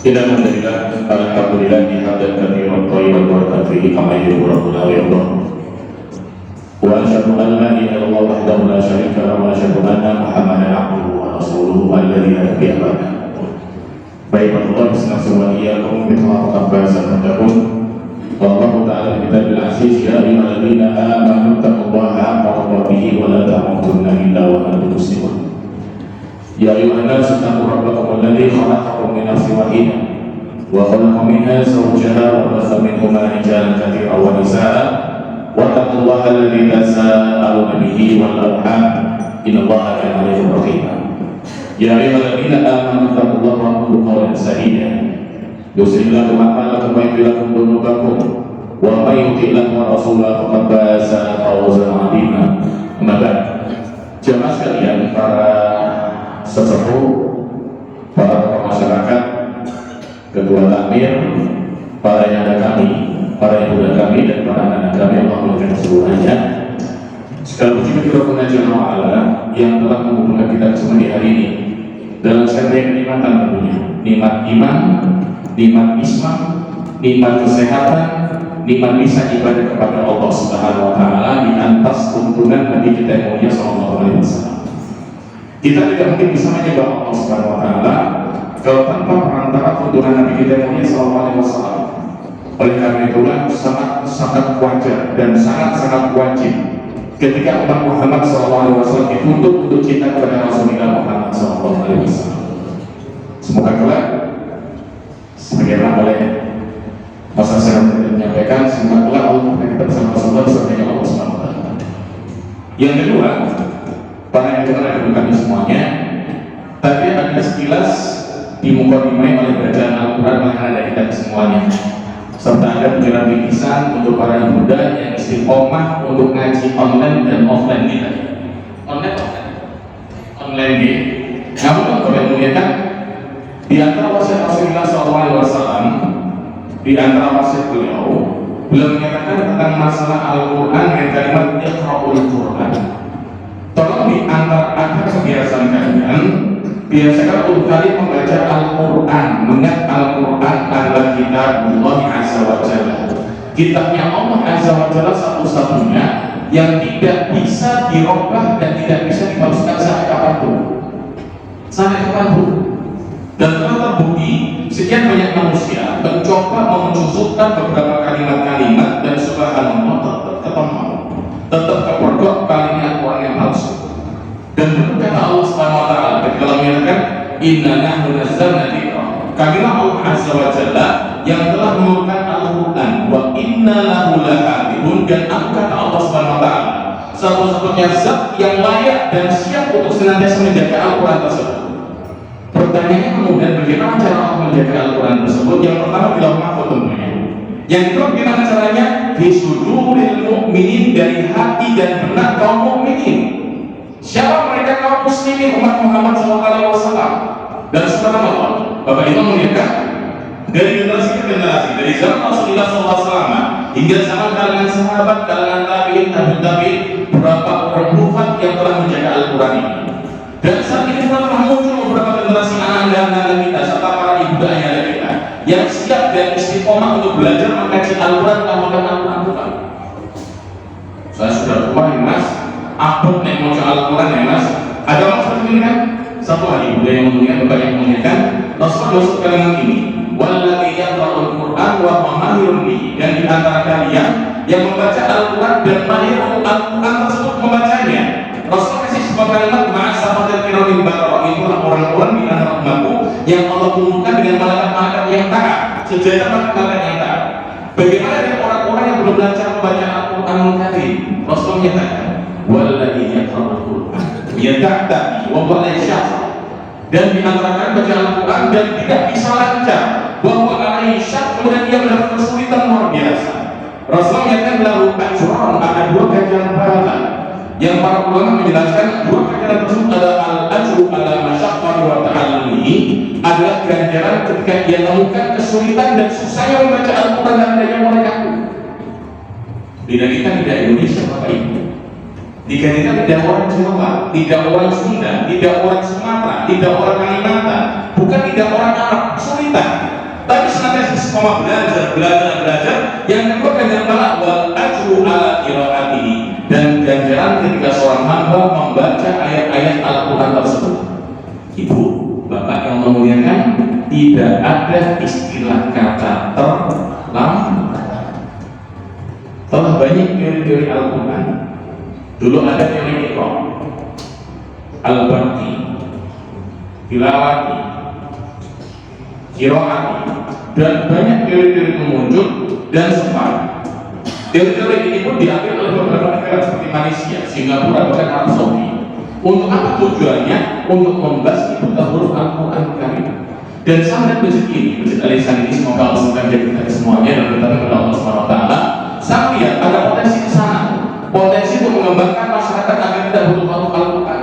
Alhamdulillah bihamdan katsiran thayyiban mubarakan fihi kama yuhibbu rabbuna wa yarda. Wa asyhadu an la ilaha illallah wahdahu la syarika lahu wa asyhadu anna Muhammadan abduhu wa rasuluhu alladzi la nabiyya ba'dahu. Baik Allah bismillah wa iyyakum bittaqwa faza muttaqun. Wallahu ta'ala bi kitabil aziz ya ayyuhalladzina amanu taqullaha haqqa tuqatih wa la tamutunna illa wa antum muslimun. Ya ayyuhan nas taqu rabbakum alladzi khalaqakum min nafsin wahidah wa khalaqa minha zawjaha wa bassa minhuma rijalan katsiran wa nisaa'a wattaqullaha alladzi tasaaluna bihi wal arham innallaha kana 'alaykum raqiba. Ya ayyuhalladzina amanu taqullaha wa qulu qawlan sadida yuslih lakum a'malakum wa yaghfir lakum dhunubakum wa may yuti' Allaha wa rasulahu faqad faza fawzan 'azima. Amma ba'd. Jemaah sekalian, para sesepuh, para tokoh masyarakat, ketua takmir, para yang ada kami, para yang muda kami, dan para anak-anak kami yang memiliki keseluruhannya. Sekali lagi kita pengajian Allah yang telah mengumpulkan kita semua di hari ini dalam serangkaian kenikmatan tentunya, nikmat iman, nikmat Islam, nikmat kesehatan, nikmat bisa ibadah kepada Allah Subhanahu Wa Taala di atas tuntunan Nabi kita yang mulia Sallallahu Alaihi Wasallam. Kita tidak mungkin bisa menyembah Allah Subhanahu Wa Taala kalau tanpa perantara tuntunan Nabi kita yang mulia Sallallahu Alaihi Wasallam. Oleh karena itulah sangat wajar dan sangat wajib ketika umat Muhammad Sallallahu Alaihi Wasallam dituntut untuk cinta kepada Rasulullah Muhammad Sallallahu Alaihi Wasallam. Semoga kelak sebagaimana oleh masa saya menyampaikan, semoga kelak Allah kita bersama Rasulullah beserta Allah Subhanahu Wa Taala. Yang kedua, para yang kenal kami semuanya, tadi ada sekilas dimukadimai oleh bacaan Al-Quran yang ada kita semuanya, serta ada penjelasan ringkisan untuk para yang muda yang istiqomah untuk ngaji online dan offline kita. Online gitu. Namun kalau yang muliakan, di antara wasiat Rasulullah SAW, di antara wasiat beliau menyatakan tentang masalah Al-Quran dengan kalimat Iqra'ul Quran. Tolong di antara kebiasaan kalian, biasakan untuk kali membaca Al-Quran, mengingat Al-Quran adalah kitabullah azza wa jalla, kitabnya Allah azza wa jalla satu-satunya yang tidak bisa dirubah dan tidak bisa dipalsukan sampai kapanpun. Dan telah terbukti sekian banyak manusia mencoba memunculkan beberapa kalimat-kalimat dan subhanallah tetap kepergok kalimat Al-Quran yang palsu. Dan benar kata Allah Subhanahu Wa Taala ketika menyatakan inna nahnu nazzalna dzikra, kamilah Allah azza wa jalla yang telah menurunkan Al-Quran, wa inna lahu lahafidun, dan aku kata Allah Subhanahu Wa Taala satu-satunya zat yang layak dan siap untuk senantiasa menjaga Al-Quran tersebut. Pertanyaannya kemudian, bagaimana cara Allah menjaga Al-Quran tersebut? Yang pertama di lauh mahfuz tentunya. Yang kedua, bagaimana caranya? Bisuduril mu'minin, dari hati dan benak kaum mukminin. Siapa mereka? Kaum muslimin umat Muhammad SAW. Dan subhanallah, Bapak Ibu melihat dari generasi ke generasi, dari zaman Rasulullah SAW hingga zaman kalangan sahabat, kalangan tabi'in, tabi'in, berapa orang hufaz yang telah menjaga Al-Quran ini. Dan saat ini telah muncul beberapa generasi anak-anak kita serta para ibu ayah kita yang siap dan istiqomah untuk belajar mengkaji Al-Quran, mengamalkan Al-Quran. Saya sudah tua ya mas, abot nih mau Al-Quran ya mas. Ada orang seperti ini kan? Satu hari budaya yang memuliakan, Bapak yang memuliakan, masuk kalimat ini, walladzi yaqra'ul Qur'an wa mahirun bihi, dan di antara kalian yang membaca Al-Qur'an dan mahir Al-Qur'an tersebut membacanya. Rasul kasih sebuah kalimat ma'asafatil kiramin barara, itulah orang-orang di antara umatku yang Allah kumpulkan dengan malaikat-malaikat yang taat, sejajar malaikat yang taat. Bagaimana dengan orang-orang yang belum belajar membaca Al-Qur'anul Karim? Rasul menyatakan, walladzi yaqra'ul Qur'an yata'tabi wa huwa la yashqa, dan di antara kalian baca Al-Quran dan tidak bisa lancar, bahwa Aisyah kemudian dia mendapat kesulitan luar biasa. Rasulullah menyatakan lalu ajran, ada dua ganjaran pahala yang para ulama menjelaskan. Dua ganjaran tersebut adalah al-ajru ala masyaqqati wa ta'allumi, adalah ganjaran ketika dia menemukan kesulitan dan susahnya membaca Al-Quran dan adanya mereka. Tidak kita tidak Indonesia Bapak Ibu, digantikan tidak orang Jawa, tidak orang Sunda, tidak orang Sumatera, tidak orang Kalimantan, bukan tidak orang Arab, kesulitan. Tapi senantiasa istiqomah belajar. Yang kedua ganjaran pahala wal ajru ala qiraatihi, dan ganjaran ketika seorang hamba membaca ayat-ayat Al-Quran tersebut. Ibu, Bapak yang memuliakan, tidak ada istilah kata terlambat. Telah banyak teori-teori Al-Quran. Dulu ada teori Iqra, Al-Barqi, Tilawati, Qiraati, dan banyak teori-teori yang muncul dan sempat. Teori-teori ini pun diambil oleh beberapa negara seperti Malaysia, Singapura, bahkan Arab Saudi. Untuk apa tujuannya? Untuk membahas huruf Al-Quran Karim. Dan sampai masjid ini, Masjid Al-Ihsan ini, semoga Allah menjadi kita semuanya dan kita kepada Allah SWT. Saya lihat ada potensi ke sana, potensi untuk mengembangkan masyarakat agar tidak butuh waktu Al-Quran.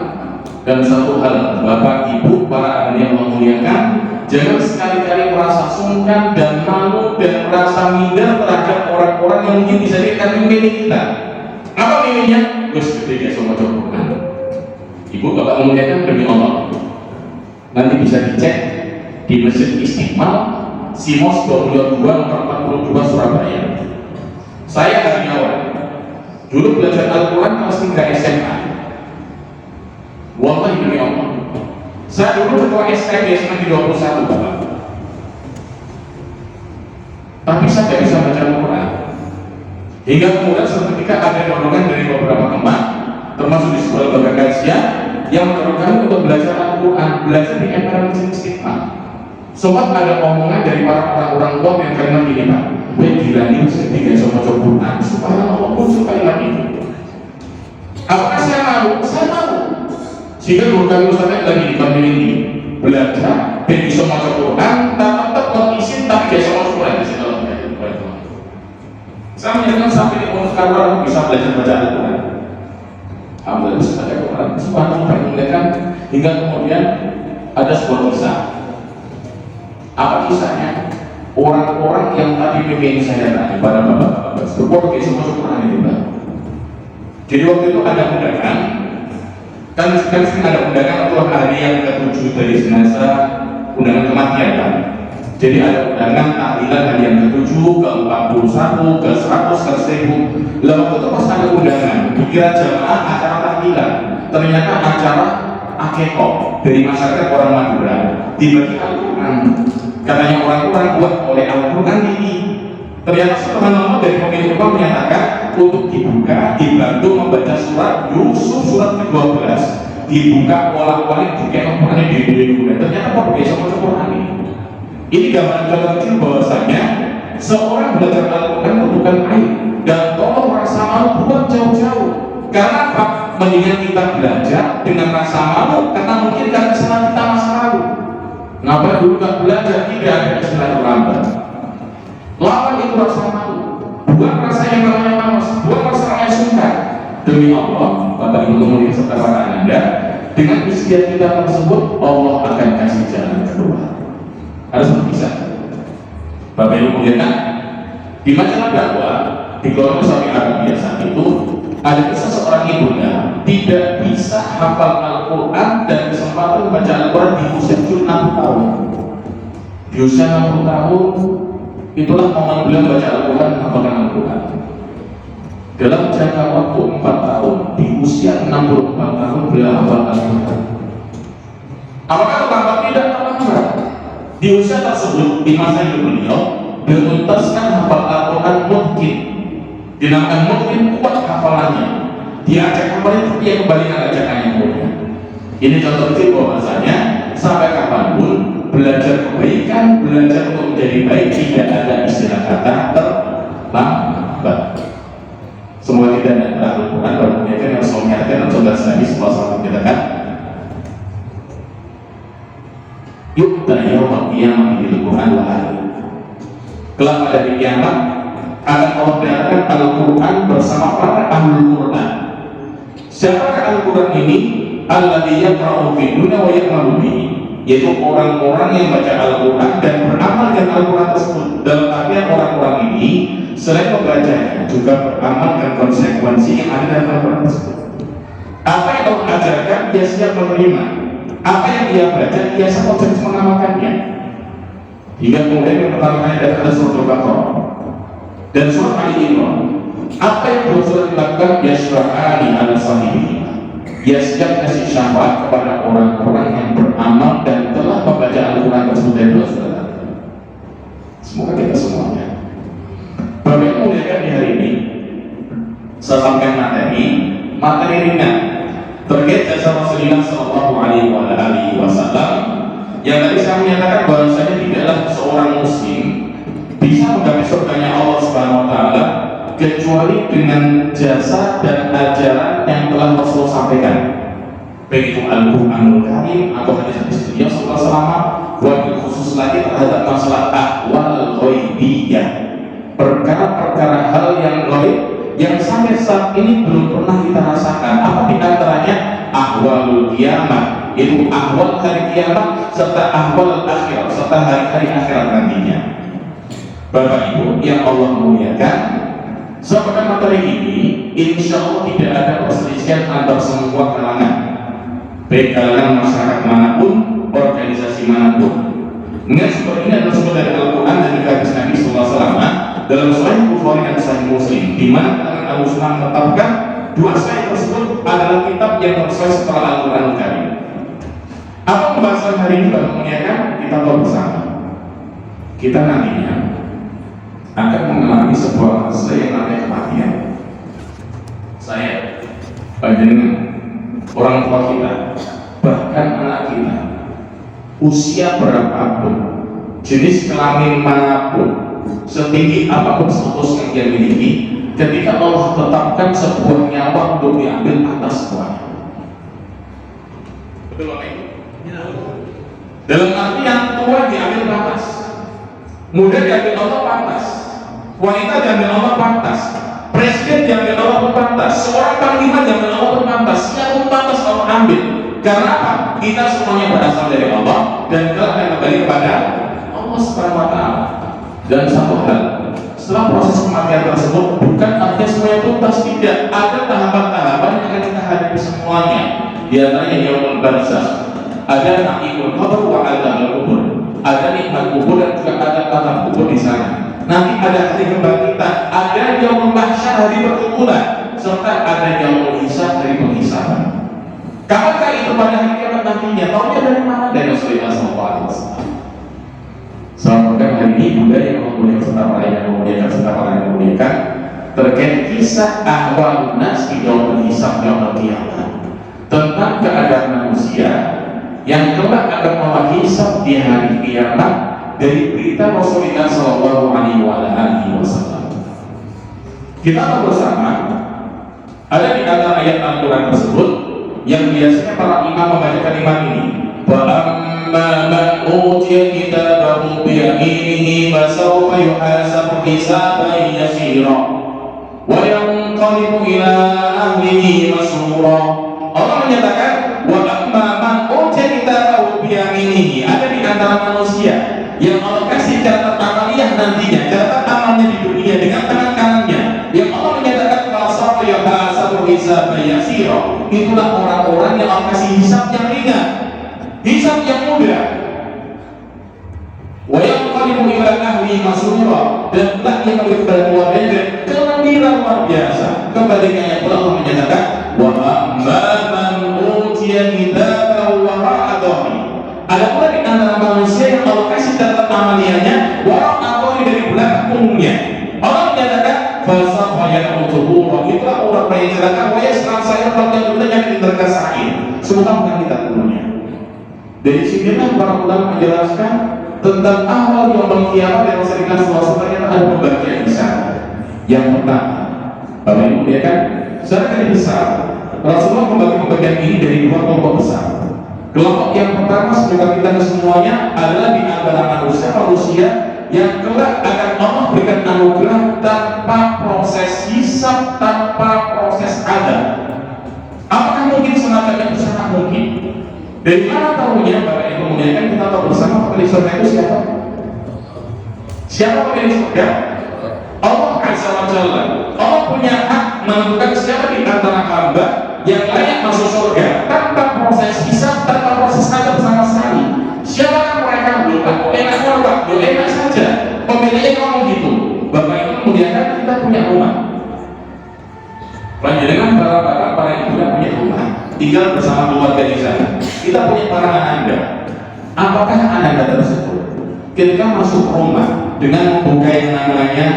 Dan satu hal, Bapak, Ibu, para ahli yang memuliakan, jangan sekali-kali merasa sungkan dan malu dan merasa minder terhadap orang-orang yang mungkin bisa dikatakan mimpin kita. Apa mimpinya? Gus gede gak sama Quran. Ibu, Bapak memuliakan demi Allah, nanti bisa dicek di Masjid Istiqlal, Simos 22 nomor 42 Surabaya. Saya dari awal dulu belajar Al-Quran kelas 3 SMA. Wallahi demi Allah, saya dulu ketua SKB SMA di 21 Bapak. Tapi saya tidak bisa baca Al-Quran. Hingga kemudian suatu ketika ada dorongan dari beberapa teman, termasuk di sekolah lembaga kajian, yang mendorong untuk belajar Al-Quran, belajar di emperan Masjid Istiqlal. Sempat ada omongan dari para orang-orang tua yang kalimat ini, Pak, baik gila ini ketika sama Quran supaya Allah pun supaya lagi. Apakah saya malu? Saya malu. Sehingga dulu kali Ustaz lagi di kampung ini belajar dan bisa baca Quran, tetap mengisi tapi bisa masuk Quran di sini. Saya menyatakan sampai di umur sekarang bisa belajar baca Al-Quran. Alhamdulillah bisa baca Quran. Subhanallah memuliakan. Hingga kemudian ada sebuah kisah. Apa kisahnya? Orang-orang yang tadi pimpin saya tadi pada bapak-bapak berpikir semua Quran ini, Pak. Jadi waktu itu ada undangan, kan sering ada undangan untuk hari yang ke-7 dari jenazah, undangan kematian kan. Jadi ada undangan tahlilan hari yang ke-7, ke-41, ke-100, ke-1000. Lalu waktu itu pas ada undangan, dikira jamaah acara tahlilan, ternyata acara akekok dari masyarakat orang Madura dibagi Al-Quran. Katanya orang-orang buat oleh Al-Quran ini. Ternyata subhanallah dari pemilik rumah menyatakan untuk dibuka, dibantu membaca surat Yusuf surat ke-12, dibuka bolak-balik dikira Al-Quran di ternyata kok besok baca Quran ini. Ini gambaran contoh kecil bahwasanya seorang belajar Al-Quran itu bukan aib, dan tolong rasa malu buat jauh-jauh. Karena apa? Mendingan kita belajar dengan rasa malu karena mungkin karena kesalahan kita masa lalu. Ngapa dulu tak belajar? Tidak ada istilah terlambat. Lawan itu rasa malu, bukan rasa yang namanya malas, bukan rasa yang sungkan. Demi Allah, Bapak Ibu kemudian serta para Anda, dengan istilah kita tersebut Allah akan kasih jalan kedua. Harus bisa. Bapak Ibu kemudian di majalah dakwah di Golongan Saudi Arabia saat itu ada kisah seorang ibunda tidak bisa hafal Al-Quran dan kesempatan membaca Al-Quran di usia 60 tahun. Di usia 60 tahun itulah momen beliau baca Al-Quran, hafalkan Al-Quran. Dalam jangka waktu 4 tahun, di usia 64 tahun beliau hafal Al-Quran. Apakah terlambat? Tidak terlambat. Di usia tersebut, di masa hidup beliau dituntaskan hafal Al-Quran mungkin, dinamakan mungkin kuat hafalannya. Diajak kembali tapi yang kembali ajakan yang mulia. Ini contoh kecil bahwasanya sampai kapanpun belajar kebaikan, belajar untuk menjadi baik, tidak ada istilah kata terlambat. Semua tidak ada Al-Quran dan kemudian yang mengingatkan dan contoh Nabi SAW menyatakan, yukta yawma qiyamah bil Quran wa ahli. Kelak pada hari kiamat akan Allah datangkan Al-Quran bersama para ahli Quran. Siapakah Al-Quran ini? Alladzi yaqra'u fi dunya wa ya'malu bihi, yaitu orang-orang yang baca Al-Quran dan beramal dengan Al-Quran tersebut. Dalam artian orang-orang ini selain membacanya juga beramal dengan konsekuensi yang ada dalam Al-Quran tersebut. Apa yang Allah ajarkan dia siap menerima, apa yang dia baca dia siap untuk mengamalkannya. Hingga kemudian yang pertama kali ada surat Al-Baqarah dan surat Ali Imran. Apa yang berusaha dilakukan? Yashra'ani ala sahibihi, dia siap kasih syafaat kepada orang-orang yang beramal dan telah membaca Al-Quran tersebut dari dua surat. Semoga kita semuanya. Bapak yang muliakan di hari ini, saya sampaikan materi ringan terkait jasa Rasulullah Shallallahu Alaihi Wasallam yang tadi saya menyatakan bahwasanya tidaklah seorang muslim bisa menggapai surganya Allah Subhanahu Wa Taala kecuali dengan jasa dan ajaran yang telah Rasul sampaikan, baik itu Al-Quranul Karim atau hadis-hadis beliau selama wabil khusus lagi terhadap masalah ahwal ghaibiyah, perkara-perkara hal yang gaib yang sampai saat ini belum pernah kita rasakan. Apa di antaranya? Ahwalul kiamat, itu ahwal hari kiamat serta ahwal akhir serta hari-hari akhirat nantinya. Bapak Ibu yang Allah muliakan, sebenarnya materi ini insya Allah tidak ada perselisihan antar semua kalangan, baik kalangan masyarakat manapun, organisasi manapun. Dengan seperti ini adalah sumber dari Al-Quran dan hadis Nabi SAW dalam Sahih Bukhari dan Sahih Muslim, di mana kalangan Al-Sunnah menetapkan dua sahih tersebut adalah kitab yang tersesuai setelah Al-Quran Karim. Apa pembahasan hari ini Bapak muliakan? Kita tahu bersama, kita nantinya akan mengalami sebuah masa yang namanya kematian. Saya, panjenengan, orang tua kita, bahkan anak kita, usia berapapun, jenis kelamin manapun, setinggi apapun status yang dia miliki, ketika Allah tetapkan sebuah nyawa untuk diambil atas semuanya. Betul Bapak Ibu? Dalam artian tua diambil pantas, muda diambil Allah pantas, wanita diambil Allah pantas, presiden diambil Allah pun pantas, seorang panglima diambil Allah pun pantas, siapapun pantas Allah ambil. Karena apa? Kita semuanya berasal dari Allah dan kita akan kembali kepada Allah Subhanahu Wa Taala. Dan satu hal, setelah proses kematian tersebut bukan artinya semuanya tuntas, tidak. Ada tahapan-tahapan yang akan kita hadapi semuanya. Di antaranya yaumul barzakh, ada naimul qabr wa adzabul kubur, ada nikmat kubur dan juga ada azab kubur di sana. Nanti ada hari kebangkitan, ada yaumul mahsyar, hari perkumpulan, serta ada yaumul hisab, hari penghisaban. Kapankah itu pada hari kiamat nantinya? Tahunya dari mana? Dari Rasulullah SAW. Semoga hari ini budaya yang memuliakan serta para yang memuliakan serta para yang memuliakan terkait kisah ahwal nas di yaumul hisab yaumul kiamat, tentang keadaan manusia yang kelak akan menghisab di hari kiamat dari berita Rasulullah Shallallahu Alaihi Wasallam. Kita tahu bersama ada di antara ayat Al-Quran tersebut yang biasanya para imam membaca kalimat ini, wa amma man utiya kitabahu bi yaminihi fasawfa yuhasabu hisaban yasira wa yanqalibu ila ahlihi masrura. Allah menyatakan wa amma man utiya kitabahu bi yaminihi, ada di antara manusia yang Allah kasih catatan amaliyah nantinya, catatan amalnya di dunia dengan tangan kanannya, yang Allah menyatakan fasawfa yuhasabu hisaban yasira. Itulah orang-orang yang Allah kasih hisab yang ringan, hisab yang mudah. Wa yanqalibu ila ahli masrura, dan telah dia kembali kepada keluarganya dengan gembira luar biasa. Kembalinya Allah menyatakan wa amma man utiya kitabahu wara'a dhahri. Ada pula di antara manusia yang Allah kasih yang celaka, wa yasran saya pada dunia yang terkasain. Semoga bukan kita punya. Dari sinilah para ulama menjelaskan tentang awal yang kiamat yang Rasulullah SAW ternyata ada pembagian besar. Yang pertama, Bapak Ibu ya kan, secara garis besar Rasulullah membagi pembagian ini dari dua kelompok besar. Kelompok yang pertama semoga kita semuanya adalah di antara manusia yang kelak akan Allah berikan anugerah tanpa proses hisab, tanpa proses adab. Apakah mungkin semacam itu? Sangat mungkin. Dari mana tahunya Bapak Ibu memuliakan? Kita tahu bersama pemilik surga itu siapa? Siapa pemilik surga? Allah Azza wa Jalla. Allah punya hak menentukan siapa di antara hamba yang layak masuk surga tanpa proses hisab, tanpa proses adab sama sekali. Siapakah mereka? Enak orang, enak saja. Pemiliknya ngomong gitu. Bapak Ibu memuliakan, kita punya rumah. Lanjutkan para ibu yang punya rumah, tinggal bersama keluarga di sana. Kita punya para anak. Apakah anak tersebut ketika masuk rumah dengan membuka yang namanya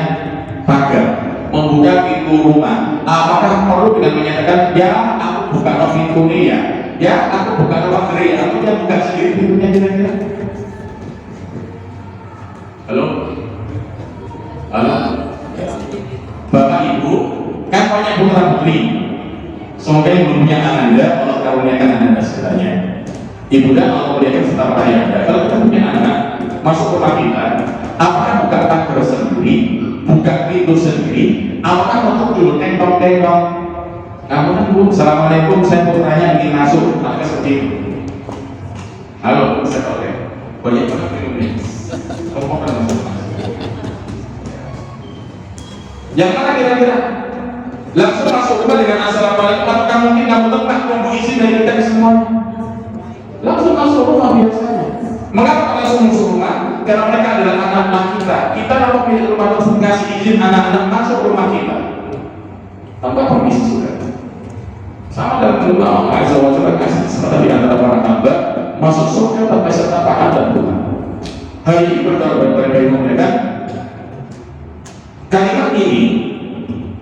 pagar, membuka pintu rumah, apakah perlu dengan menyatakan ya aku buka pintu ini ya aku buka pagar ya, aku yang buka sendiri pintunya kira-kira? Halo? Bapak Ibu kan banyak putra putri. Semoga yang belum punya ananda Allah karuniakan ananda segalanya. Ibu dan Allah muliakan serta para ayahanda. Kalau kita punya anak masuk rumah kita, apakah buka pagar sendiri, buka pintu sendiri, apakah untuk dulu tengok-tengok? Namun Bu, assalamualaikum, saya putranya ingin masuk, apakah seperti itu? Halo, saya oke. Banyak banget ini. Kamu kan masuk. Yang mana kira-kira? Langsung masuk rumah dengan assalamualaikum, apakah mungkin kamu tetap tunggu izin dari kita semuanya? Langsung masuk rumah biasanya. Mengapa langsung masuk rumah? Karena mereka adalah anak-anak kita. Kita kalau pemilik rumah tersebut kasih izin anak-anak masuk rumah kita tanpa permisi sudah. Sama dalam rumah Allah Azza wa Jalla kasih kesempatan di antara para hamba masuk surga tanpa serta taat dan Tuhan. Hari ini berdoa kepada mereka. Kalimat ini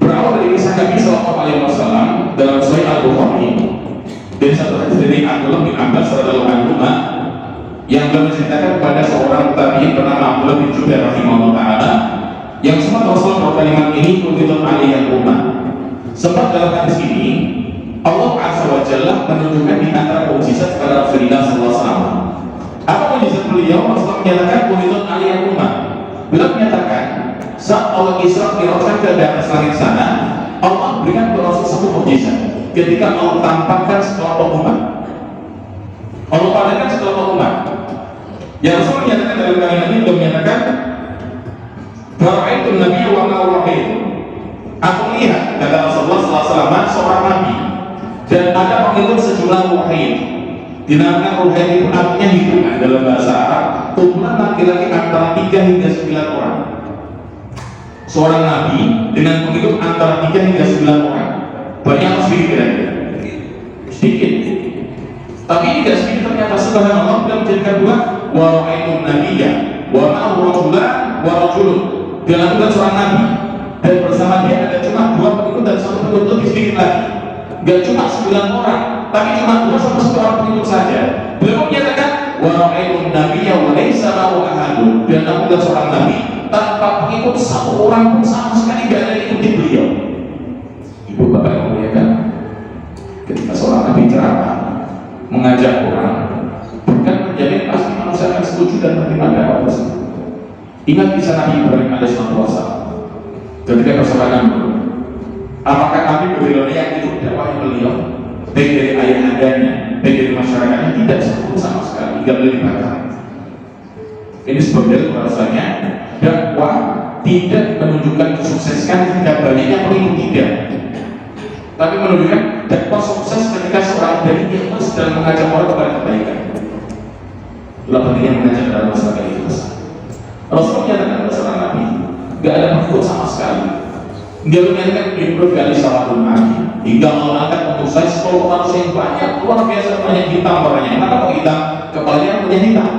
berawal dari kisah Nabi Sallallahu Alaihi Wasallam dalam Sahih Al-Bukhari. Dari satu hadis dari Abdullah bin Abbas radhiyallahu anhu yang menceritakan kepada seorang tabi'in bernama Abdullah bin Jubair rahimahullah taala yang sempat Rasulullah berkalimat ini untuk aliyah ummah. Sempat dalam hadis ini Allah Azza wa Jalla menunjukkan di antara mukjizat kepada Rasulullah sallallahu alaihi wasallam. Apa mukjizat beliau? Rasulullah menyatakan untuk aliyah ummah. Beliau menyatakan saat Allah Isra Mi'raj ke atas langit sana, Allah berikan kepada Rasul satu mukjizat. Ketika Allah tampakkan sekelompok umat, Allah padatkan sekelompok umat. Yang Rasul menyatakan dalam kalimat ini, beliau menyatakan, "Fara'aitu Nabi wa ma'urahim." Aku melihat kata Rasulullah SAW seorang nabi dan ada penghitung sejumlah ruhaid. Dinamakan ruhaid itu artinya hitungan dalam bahasa Arab, kumpulan laki-laki antara 3 hingga 9 orang. Seorang nabi dengan pengikut antara 3 hingga 9 orang. Banyak atau sedikit kira-kira? Sedikit. Tapi ini tidak sedikit ternyata. Subhanallah dan menjadikan dua wa ra'aitu nabiyya wa ma'ahu rajulan wa rajulun. Dan aku adalah seorang nabi dan bersama dia ada cuma 2 pengikut dan 1 pengikut, lebih sedikit lagi. Gak cuma 9 orang, tapi cuma 2 sampai 1 orang pengikut saja. Beliau menyatakan wa ra'aitu nabiyya wa laysa ma'ahu ahadun. Dan aku adalah seorang nabi tanpa pengikut 1 orang pun sama sekali gak ada yang ikuti beliau. Ibu bapak yang muliakan, ketika seorang nabi ceramah mengajak orang, bukan menjamin pasti manusia akan setuju dan menerima dakwah tersebut. Ingat kisah Nabi Ibrahim alaihissalam ketika persoalan dulu. Apakah Nabi beliau yang ikut dakwah beliau, baik dari ayah-ayahnya, baik dari masyarakatnya? Tidak satu sama sekali, tidak boleh dibakar. Ini sebagai bahasanya dakwah tidak menunjukkan kesuksesan ketika banyaknya pengikut, tidak, tapi menunjukkan dakwah sukses ketika seorang dari ikhlas dalam mengajak orang kepada kebaikan. Itulah pentingnya mengajak dalam masalah ikhlas. Rasul menyatakan kepada seorang nabi, gak ada pengikut sama sekali. Dia menyatakan Ibrahim kali salatul nabi hingga Allah angkat untuk saya sekelompok manusia yang banyak, luar biasa banyak hitam warnanya. Kenapa kok hitam? Kepalanya punya hitam.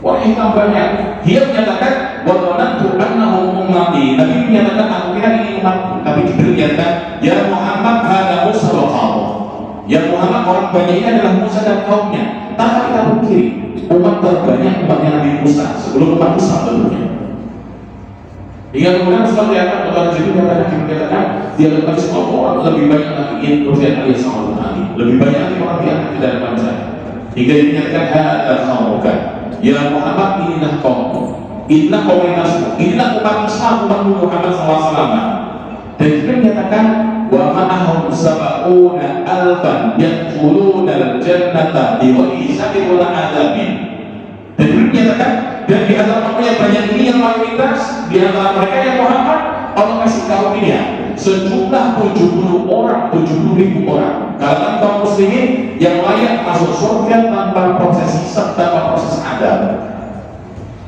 Warna hitam banyak. Dia menyatakan wa dhanantu annahum ummati Nabi menyatakan aku kira ini umatku, tapi Jibril menyatakan ya Muhammad hada Musa wa qaumuh. Ya Muhammad, orang banyak ini adalah Musa dan kaumnya. Tanpa kita pikir umat terbanyak umatnya Nabi Musa sebelum umat Musa tentunya. Hingga kemudian setelah dikatakan Allah Jibril dikatakan dia lebih semua orang lebih banyak lagi yang Rasul Ali SAW lebih banyak lagi orang yang tidak bangsa. Hingga dinyatakan hada qaumuka. Ya Muhammad, inilah kaummu, inilah komunitasmu, inilah umat Islam, umat Muhammad SAW. Dan juga menyatakan wa ma'ahum sab'una alfan yadkhuluna al-jannata bighairi hisabin wala adzabin. Dan juga menyatakan dan di antara mereka yang banyak ini yang mayoritas di antara mereka yang Muhammad Allah kasih kaum dia sejumlah 70 orang, 70.000 orang kalangan kaum muslimin yang layak masuk surga tanpa proses hisab, tanpa proses adab.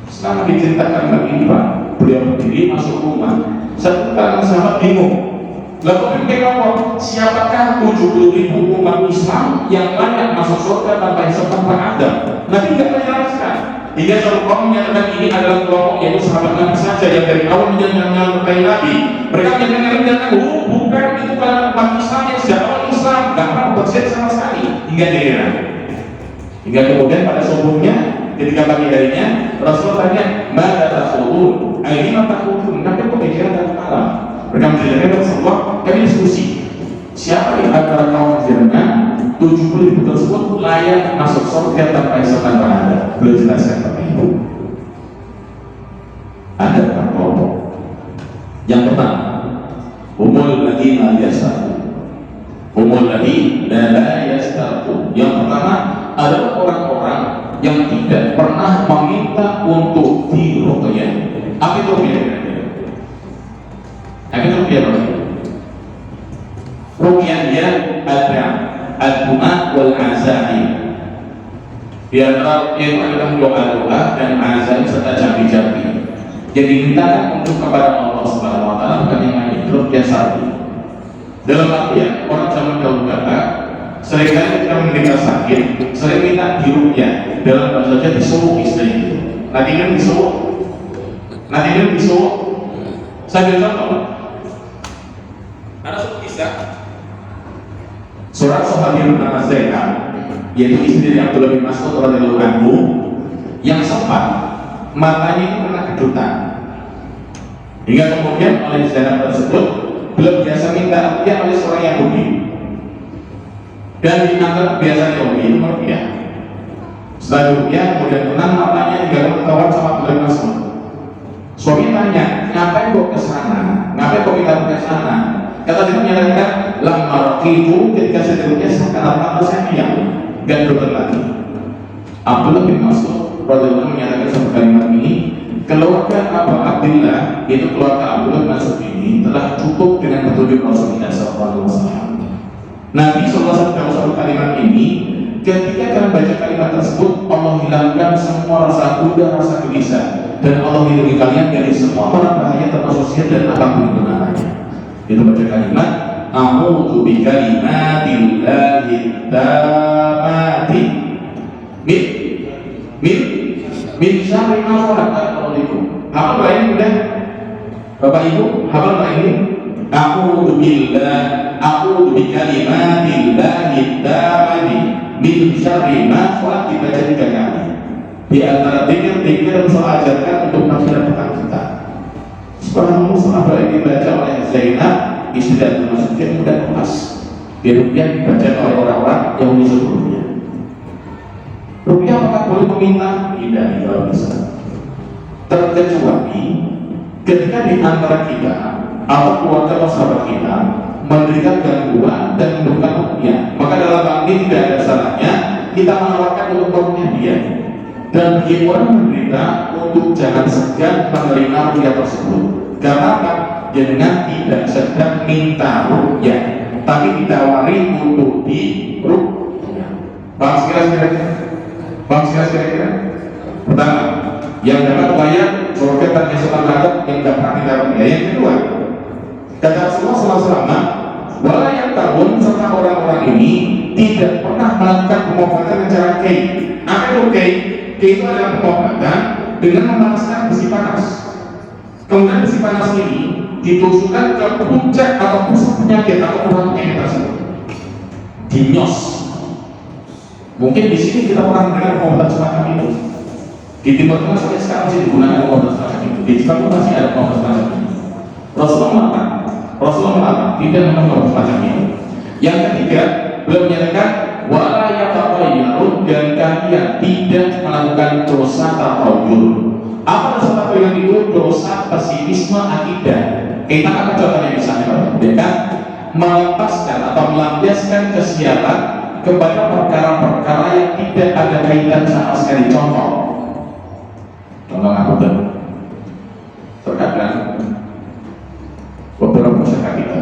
Selama diceritakan begini Pak, beliau berdiri masuk rumah, satu kalangan sahabat bingung. Lalu mereka ngomong, siapakah 70.000 umat Islam yang layak masuk surga tanpa hisab, tanpa adab? Nabi tidak menjelaskan. Hingga satu kaum menyatakan ini adalah kelompok yaitu sahabat Nabi saja yang dari awal menjalankan Nabi. Mereka menyatakan bukan itu kalangan umat Islam yang sejak awal Islam tidak pernah bersedia sama sekali hingga daerah. Hingga kemudian pada subuhnya ketika pagi harinya Rasulullah tanya, "Mada takhudun?" Aina takhudun? Kenapa kok bicara tadi malam? Mereka menjelaskan Rasulullah, kami diskusi siapa di antara kaum jenengan 70.000 tersebut layak masuk surga tanpa hisab, tanpa adab. Beliau jelaskan seperti itu. Ada empat kelompok. Yang pertama, umul ladina yastarqu. Umul ladina la yastarqu. Yang pertama adalah orang-orang yang tidak pernah meminta untuk diruqyah. Apa itu ruqyah? Apa itu ruqyah? Ruqyah dia ada al-du'a wal azai. Di antara yang adalah doa-doa dan azai serta jambi-jambi. Jadi dimintakan untuk kepada Allah Subhanahu wa taala bukan yang lain, ruqyah syar'i. Dalam artian orang zaman dahulu kala seringkali ketika menderita sakit, sering minta diruqyah. Dalam bahasa saja disuruh istri itu. Nanti kan disuruh. Saya ambil contoh. Ada suatu kisah. Seorang sahabat bernama Zainab, yaitu istri dari Abdullah bin Mas'ud radhiyallahu anhu, yang sempat matanya itu kena kedutan. Hingga kemudian oleh Zainab tersebut belum biasa minta ruqyah oleh seorang Yahudi. Dan dianggap biasa Yahudi itu ruqyah. Setelah ruqyah kemudian tenang matanya hingga ketahuan sama Abdullah bin Mas'ud. Suami tanya, ngapain kok kesana? Ngapain kok kita ke sana? Kata dia menyatakan, lamar itu ketika saya ruqyah seakan-akan saya diam, gak dokter lagi. Abdullah bin Mas'ud radhiyallahu menyatakan satu kalimat ini, keluarga Abu Abdillah, itu keluarga Abdullah bin Mas'ud ini telah cukup dengan petunjuk Rasulullah SAW. Nabi SAW dalam satu kalimat ini, ketika kalian baca kalimat tersebut, Allah hilangkan semua rasa gundah, rasa gelisah, dan Allah lindungi kalian dari semua orang bahaya termasuk sihir dan apapun itu namanya. Itu baca kalimat a'udzu bikalimatillahi tammati min syarri ma khalaq. Hafal Pak ini udah? Bapak Ibu, hafal Pak ini? A'udzu bikalimatillahi tammati min syarri ma khalaq, dibaca 3 kali. Di antara zikir yang saya ajarkan untuk masyarakat kita. Subhanallah, sahabat ini dibaca oleh Zainab, istri dari Mas'ud, dia mudah lepas. Dia dibaca oleh orang-orang yang sebelumnya. Ruqyah apakah boleh meminta? Tidak, tidak bisa. Terkecuali ketika di antara kita atau keluarga atau sahabat kita menderita gangguan dan membutuhkan ruqyah, maka dalam hal ini tidak ada salahnya kita menawarkan untuk ruqyah dia. Dan bagi orang menderita untuk jangan segan menerima ruqyah tersebut. Karena apa? Jangan tidak sedang minta ruqyah, tapi ditawari untuk di ruqyah. Paham kira-kira? Pertama, yang dapat bayar surga tanpa hisab adab, yang tidak pernah minta ruqyah. Yang kedua, kata Rasulullah SAW, wala yang tahun serta orang-orang ini tidak pernah melakukan pengobatan dengan cara kei. Apa itu kei? Itu adalah pengobatan dengan memanaskan besi panas. Kemudian besi panas ini ditusukkan ke puncak atau pusat penyakit atau obat penyakit tersebut, dinyos. Mungkin di sini kita pernah mendengar pengobatan semacam itu. Di Timur Tengah sampai sekarang masih digunakan pengobatan semacam itu. Di Jepang pun masih ada pengobatan semacam itu. Rasulullah tidak menemukan semacam itu. Yang ketiga, beliau menyatakan wala yatatayyarun, dan kalian tidak melakukan dosa tatawur. Apa dosa tatawur itu? Dosa pesimisme akidah. Kita akan contohnya misalnya, kan melepaskan atau melampiaskan kesialan kepada perkara-perkara yang tidak ada kaitan sama sekali. Contoh apa tuh? Terkadang beberapa masyarakat kita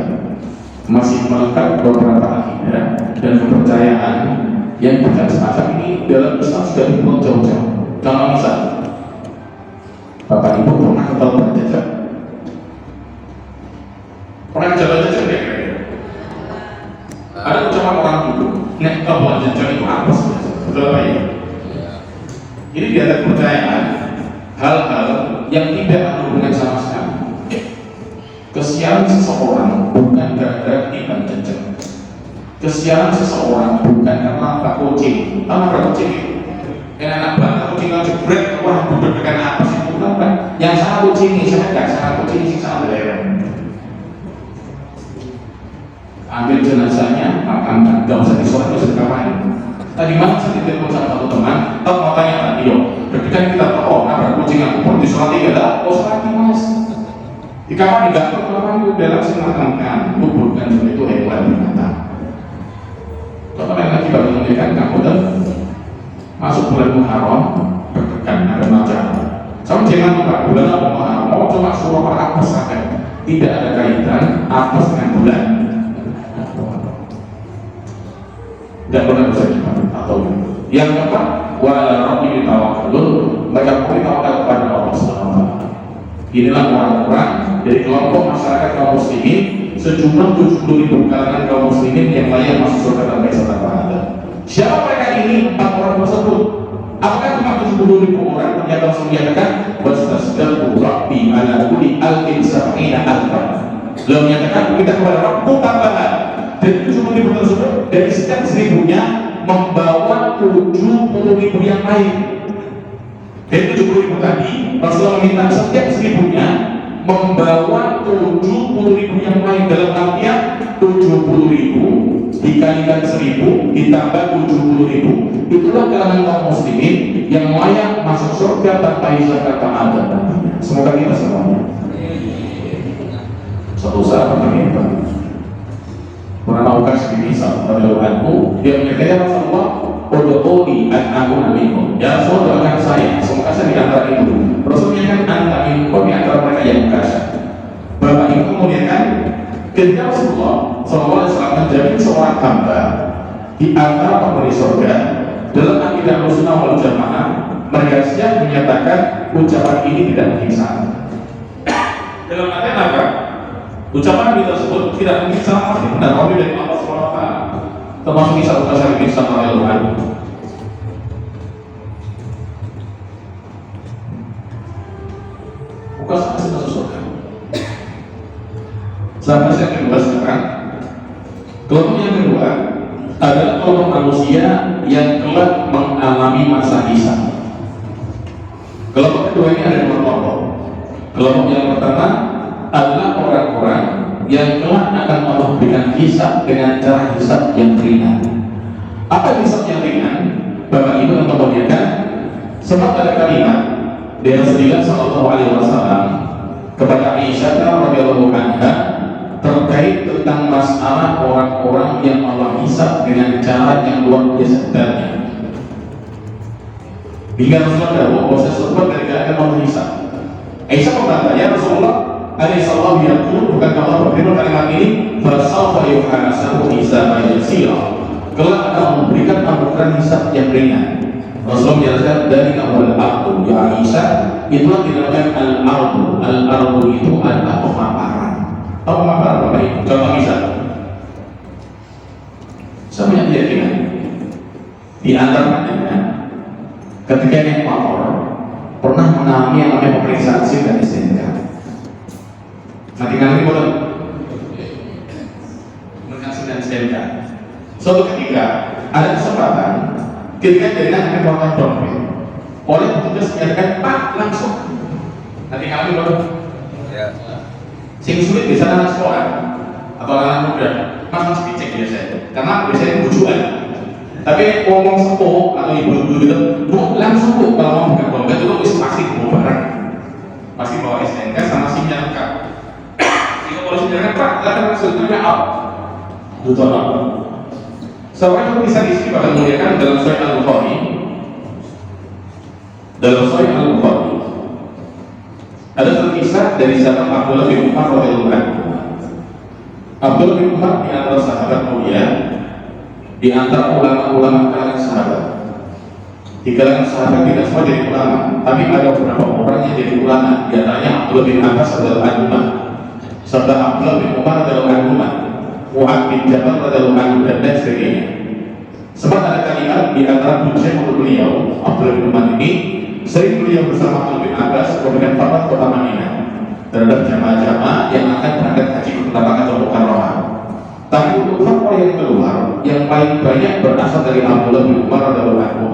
masih melekat beberapa akidah dan kepercayaan yang bukan semacam ini dalam Islam sudah dibuat jauh-jauh. Contoh misal, Bapak Ibu pernah ke Tol Jajak? Pernah ke Tol Jajak ya? Ada ucapan orang dulu, nek Tol Jajak itu apa sih? Betul apa ya? Ini di atas kepercayaan hal-hal yang tidak ada hubungan sama sekali. Kesialan seseorang bukan gara-gara ketiban jejak. Kesialan seseorang bukan karena tak kucing. Karena kucing anak banget kucing yang jebret, wah budak dengan apa sih? Bukan. Yang salah kucing ini, saya nggak salah kucing ini, salah beliau. Ambil jenazahnya, makamkan, nggak usah disolat, nggak usah dikapain. Tadi malam saya ditelepon sama satu teman, tahu mau tanya tadi yo. Berarti kan kita tahu, oh, nabrak kucing yang kupur disolat tidak ada, oh sholat mas. Di kamar digantung, kalau udah langsung makamkan, kuburkan, itu hewan binatang. Contoh yang lagi baru menunjukkan kamu dan masuk bulan Muharram, bertekan ada macam. Sama jangan lupa bulan Muharram, mau cuma suruh orang apes saja, tidak ada kaitan apes dengan bulan. Tidak pernah bisa dipakai atau yang keempat, wala rabbi tawakkalun, mereka bertawakal kepada Allah Subhanahu wa taala. Inilah orang-orang dari kelompok masyarakat kaum muslimin, sejumlah 70.000 kalangan kaum muslimin yang layak masuk surga tanpa hisab tanpa adab. Siapa mereka ini? 4 orang tersebut. Apakah cuma 70.000 orang? Ternyata Rasul menyatakan wastasdaqu rabbi ala kulli alfin sab'ina alfan. Beliau menyatakan kita kepada Rabbu tambahan. Dan 70.000 tersebut dari setiap 1.000-nya membawa 70.000 yang lain. Dari 70.000 tadi, Rasulullah meminta setiap 1.000-nya membawa 70.000 yang lain. Dalam artian 70.000 dikalikan 1.000 ditambah 70.000. Itulah kalangan kaum muslimin yang layak masuk surga tanpa hisab tanpa adab. Semoga kita semuanya. Suatu saat pertanyaan Pernah Uqash bin Hisam radhiyallahu anhu, dia menyatakan Rasulullah, "Ud'uni an akuna minhum." Ya Rasulullah, doakan saya semoga saya di antara itu. Rasul menyatakan anta minhum, di antara mereka yang Uqash. Bapak Ibu kemudian ketika Rasulullah SAW menjadi seorang hamba di antara penghuni surga, dalam akidah Rasulullah wal Jamaah, mereka siap menyatakan ucapan ini tidak menghina. Dalam artian apa? Ucapan kita tersebut tidak mungkin sama pasti benar wahyu dari Allah SWT, termasuk kisah Uqash bin Hisam radhiyallahu anhu. Uqash pasti masuk surga. Sampai yang kedua sekarang, kelompok yang kedua adalah kelompok manusia yang kelak mengalami masa hisab. Kelompok kedua ini ada 2 kelompok. Kelompok yang pertama adalah orang-orang yang kelak akan Allah berikan hisab dengan cara hisab yang ringan. Apa hisab yang ringan? Bapak Ibu yang kemudian sempat ada kalimat dari Rasulullah SAW kepada Aisyah radhiyallahu anha terkait tentang masalah orang-orang yang Allah hisab dengan cara yang luar biasa beratnya. Hingga Rasulullah proses tersebut dari akan Allah hisab. Aisyah berkata, ya Rasulullah, Alaihissalam yaqul, bukan Allah berfirman kalimat ini, fasawfa yuhasabu hisaban yasira, kelak akan memberikan ampunan hisab yang ringan. Rasulullah menjelaskan dari awal al-ardu, ya Aisyah, itulah dinamakan al-ardu. Al-ardu itu adalah pemaparan. Apa pemaparan Bapak Ibu? Contoh misal, saya punya keyakinan di antaranya ketika yang lapor pernah mengalami yang namanya pemeriksaan SIM dan STNK. Nanti kali boleh mengasihkan STNK. Suatu ketika ada kesempatan ketika dia akan melakukan dompet, oleh petugas menyatakan Pak langsung. Nanti kali boleh. Sing sulit di sana anak sekolah atau anak muda, mas harus dicek biasanya, karena biasanya bujuan. Tapi ngomong sepuh atau ibu-ibu gitu, bu langsung bu kalau mau buka dompet itu bisa pasti bawa barang, pasti bawa STNK sama SIM-nya lengkap. Jika polisi bilang Pak, langsung itu ya apa? Itu apa? Soalnya itu bisa diisi bahkan muliakan dalam Sahih Al-Bukhari. Dalam Sahih Al-Bukhari ada satu kisah dari sahabat Abdullah bin Umar radhiyallahu anhu. Abdullah bin Umar di antara sahabat mulia, di antara ulama-ulama kalangan sahabat. Di kalangan sahabat tidak semua jadi ulama, tapi ada beberapa orang yang jadi ulama. Di antaranya Abdullah bin Abbas radhiyallahu anhu, serta Abdullah bin Umar radhiyallahu anhu, Mu'adz bin Jabal radhiyallahu anhu, dan lain sebagainya. Sempat ada kalimat di antara bujang untuk beliau, Abdullah bin Umar ini sering beliau bersama Abdullah bin Abbas memberikan fatwa kota Madinah terhadap jamaah-jamaah yang akan berangkat haji ke Makkah atau Mukarramah. Tapi untuk fatwa yang keluar, yang paling banyak berasal dari Abdullah bin Umar radhiyallahu anhu.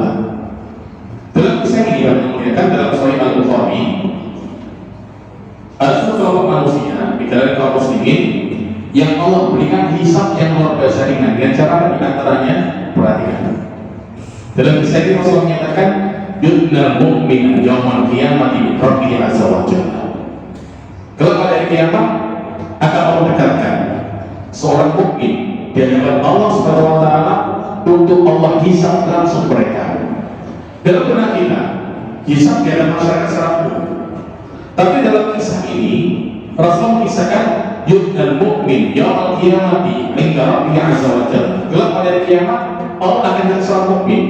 Dalam kisah ini yang dimuliakan dalam Sahih Al-Bukhari, ada satu kelompok manusia di kalangan kaum muslimin yang Allah berikan hisab yang luar biasa ringan. Dengan cara di antaranya perhatikan. Dalam kisah ini Rasulullah menyatakan, "Yudnal mu'min yawmal qiyamati bi rabbihi azza wa jalla." Kalau pada kiamat akan Allah dekatkan seorang mukmin di hadapan Allah Subhanahu wa taala untuk Allah hisab langsung mereka. Dalam benak kita, hisab di hadapan masyarakat secara umum. Tapi dalam kisah ini Rasulullah mengisahkan yudnal mu'min yawmal qiyamati inda rabbihi azza wa jalla. Kalau pada kiamat Allah akan dekatkan seorang mukmin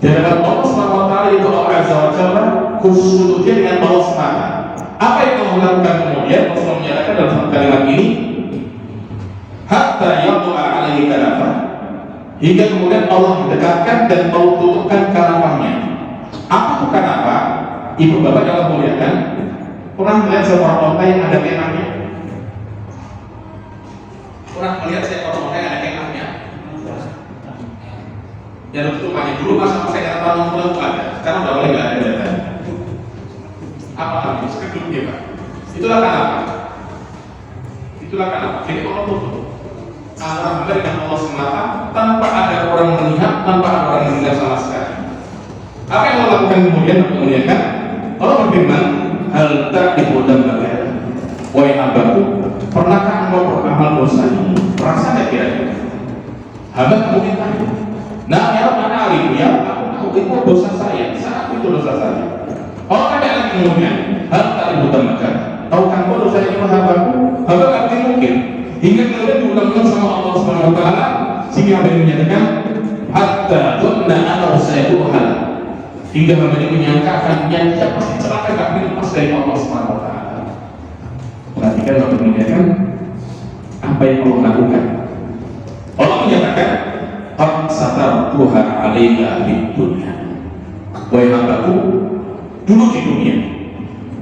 di hadapan Allah Subhanahu wa taala itu Allah azza wa jalla, khusus untuk dia dengan Allah semata. Apa yang Allah lakukan kemudian? Rasulullah menyatakan dalam kalimat ini, hatta yadua alaihi kanafah, hingga kemudian Allah mendekatkan dan mau tutupkan kanafahnya. Apa itu kanafah? Ibu bapak dalam muliakan, pernah melihat seorang onta yang ada kemahnya? Pernah melihat seorang onta yang ada kemahnya? Yang tutupannya dulu masa saya kata orang tua ada, sekarang udah boleh nggak ada data. Apa namanya? Sekedul dia Pak. Itulah kenapa. Itulah kenapa. Jadi Allah tutup. Alhamdulillah dengan Allah semata, tanpa ada orang melihat, tanpa ada orang mendengar sama sekali. Apa yang Allah lakukan kemudian? Kemudian Allah berfirman, hal ta'ibu dan bagaian. Wahai hambaku, pernahkah engkau beramal dosa ini? Merasa nggak kira-kira? Hamba kemudian tanya, nah ya mana Ali? Ya aku itu dosa saya. Saat itu dosa saya. Allah kata kemudian, hal ta'ibu dan bagaian. Tahukah engkau dosa ini hambaku? Hamba nggak mungkin. Hingga kemudian diulang-ulang sama Allah Subhanahu wa taala, sehingga hamba menyatakan hatta dhanna anna sayuhal, hingga hamba menyangka akan dia pasti celaka enggak lepas dari Allah Subhanahu wa taala. Perhatikan Allah menyatakan apa yang Allah lakukan. Allah menyatakan qad satartuha 'alaika fid dunya. Wahai hambaku, dulu di dunia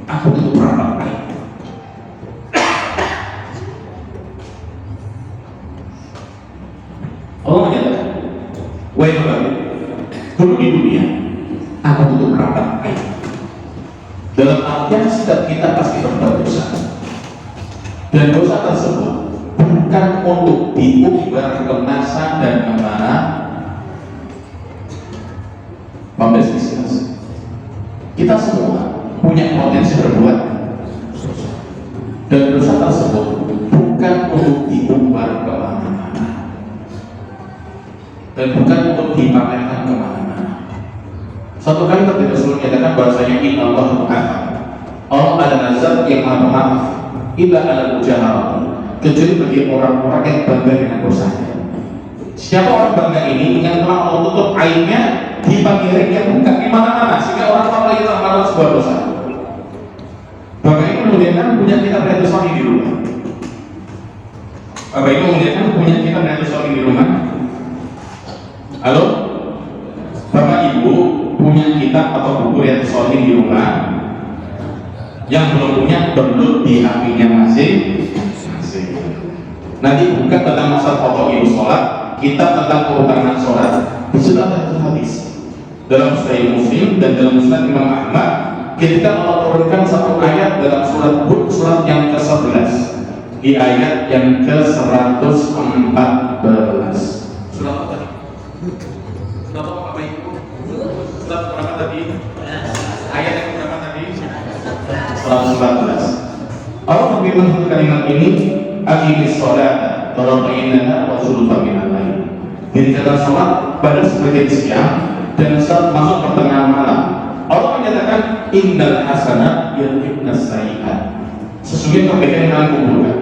aku tutup rapat aib. Allah menyatakan, wahai hambaku, dulu di dunia aku tutup rapat aib. Dalam artian setiap kita pasti berbuat dosa, dan dosa tersebut bukan untuk diumbar kemasan dan amanah pembisnis. Kita semua punya potensi berbuat dosa, dan dosa tersebut bukan untuk diumbar kemana-mana dan bukan untuk dipamerkan kemana-mana. Satu kali ketika Rasul menyatakan bahwasanya Inna Allah Mu'afah, Allah adalah zat yang maha pemaaf, illa ala mujaharah, kecuali bagi orang-orang yang bangga dengan dosanya. Siapa orang bangga ini yang telah Allah tutup aibnya, dipanggilnya bukan di mana-mana, sehingga orang-orang lain telah melakukan sebuah dosa. Bapak Ibu kemudian punya kita berada suami di rumah. Bapak Ibu kemudian punya kita berada suami di rumah. Halo, Bapak Ibu punya kitab atau buku yang solid di rumah yang belum punya download di HP-nya masing-masing. Nanti buka tentang masa pokok ibu sholat, kitab tentang keutamaan sholat, sudah ada hadis dalam Sahih Muslim dan dalam Musnad Imam Ahmad. Ketika Allah turunkan satu ayat dalam surat Hud, surat yang ke-11, di ayat yang ke-114. Surat apa tadi? Surat apa Bapak Ibu? Surat berapa tadi? Ayat yang berapa tadi? 114. Allah berfirman kalimat ini, aqimis sholata tarafainaha wa zulfan minal lail. Dirikan sholat pada sebagian siang dan saat masuk pertengahan malam. Allah menyatakan innal hasanat yudhibnas sayyi'at. Sesungguhnya kebaikan yang kalian kumpulkan,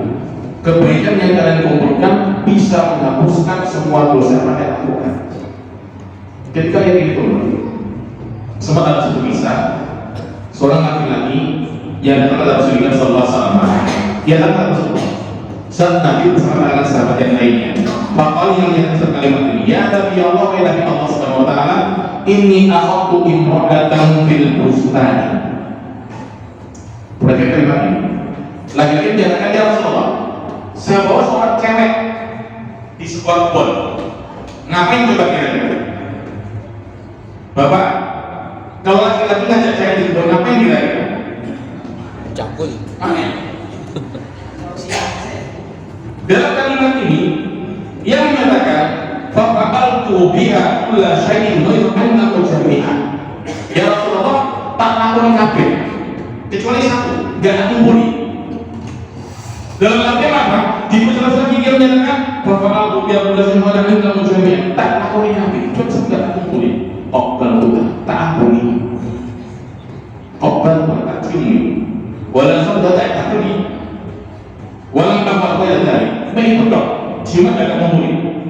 kebaikan yang kalian kumpulkan bisa menghapuskan semua dosa yang kalian lakukan. Ketika ayat ini turun, sempat ada satu kisah seorang laki-laki yang datang kepada Rasulullah SAW. Dia datang kepada Rasulullah saat Nabi bersama dengan sahabat yang lainnya. Maka yang menyatakan kalimat ini, ya Nabi Allah, ya Nabi Allah Subhanahu Wa Taala, ini akhatu imro'atan fil bustani. Berarti kalimat ini lagi-lagi menyatakan, ya Rasulullah, saya bawa seorang cewek di sebuah kebun. Ngapain coba kira-kira? Bapak, kalau laki-laki ngajak cewek di kebun, ngapain kira-kira? Cangkul. Dalam kalimat ini yang menyatakan fa'altu biha kulla syai'in ghairu anna ujami'a. Ya Rasulullah, tak lakoni kabeh kecuali satu, enggak kumpuli. Dalam artian apa? Di penjelasan ini dia menyatakan fa'altu biha kulla syai'in ghairu anna ujami'a. Tak lakoni kabeh kecuali satu, enggak kumpuli. Oqbal tak ampuni. Oqbal tak terima. Wala sabda tak ampuni. Walang apa yang dari baik betul, cuma ada memulih.